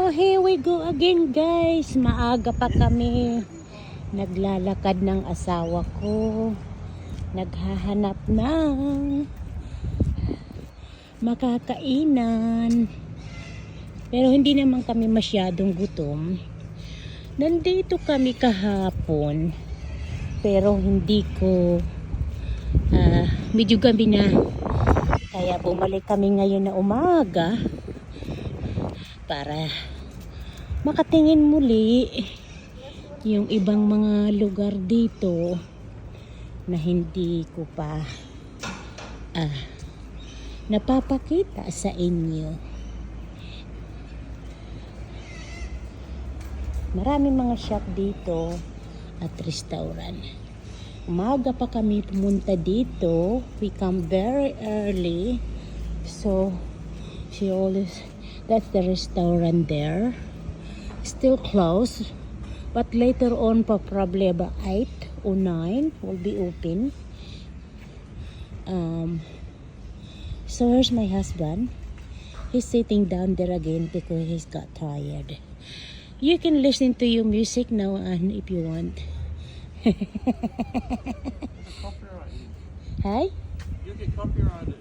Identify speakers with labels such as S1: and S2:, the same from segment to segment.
S1: So here we go again guys. Maaga pa kami. Naglalakad ng asawa ko. Naghahanap ng makakainan. Pero hindi naman kami masyadong gutom. Nandito kami kahapon. Pero hindi ko medyo gabi na. Kaya bumalik kami ngayon na umaga para makatingin muli yung ibang mga lugar dito na hindi ko pa napapakita sa inyo. Maraming mga shop dito at restaurant. Umaga pa kami pumunta dito. We come very early. So she always, that's the restaurant there. Still closed. But later on, probably about 8 or 9 will be open. So here's my husband. He's sitting down there again because he's got tired. You can listen to your music now and if you want. Hi?
S2: You get copyrighted.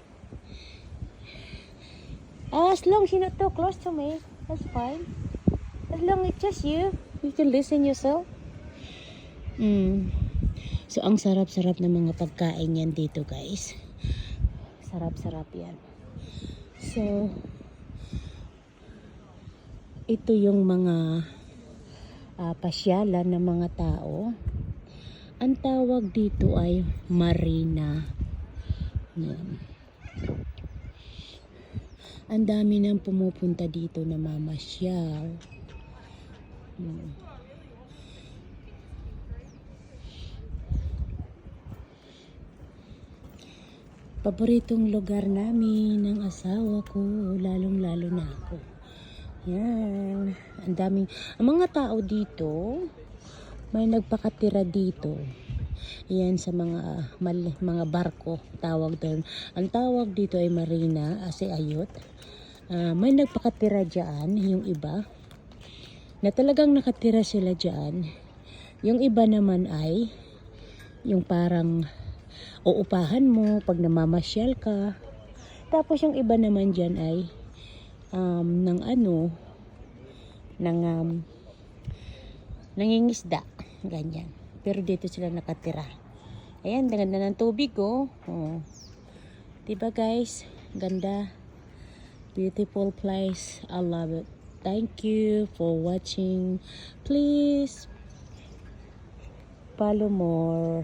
S1: As long as you're not too close to me, that's fine. As long as it's just you can listen yourself. So, ang sarap-sarap ng mga pagkain yan dito, guys. Sarap-sarap yan. So, ito yung mga pasyalan ng mga tao. Ang tawag dito ay marina. Yan. Ang dami nang pumupunta dito na mamasyal. Paboritong lugar namin ng asawa ko, lalong-lalo na ako. Yan. Ang daming, ang mga tao dito, may nagpakatira dito. Yan sa mga barko, tawag doon. Ang tawag dito ay marina, asi ayot. May nagpakatira dyan, yung iba. Na talagang nakatira sila dyan. Yung iba naman ay, yung parang uupahan mo pag namamasyal ka. Tapos yung iba naman dyan ay, nangingisda. Ganyan. Pero dito sila nakatira. Ayan, ganda ng tubig, oh. Diba guys? Ganda. Beautiful place. I love it. Thank you for watching. Please follow more.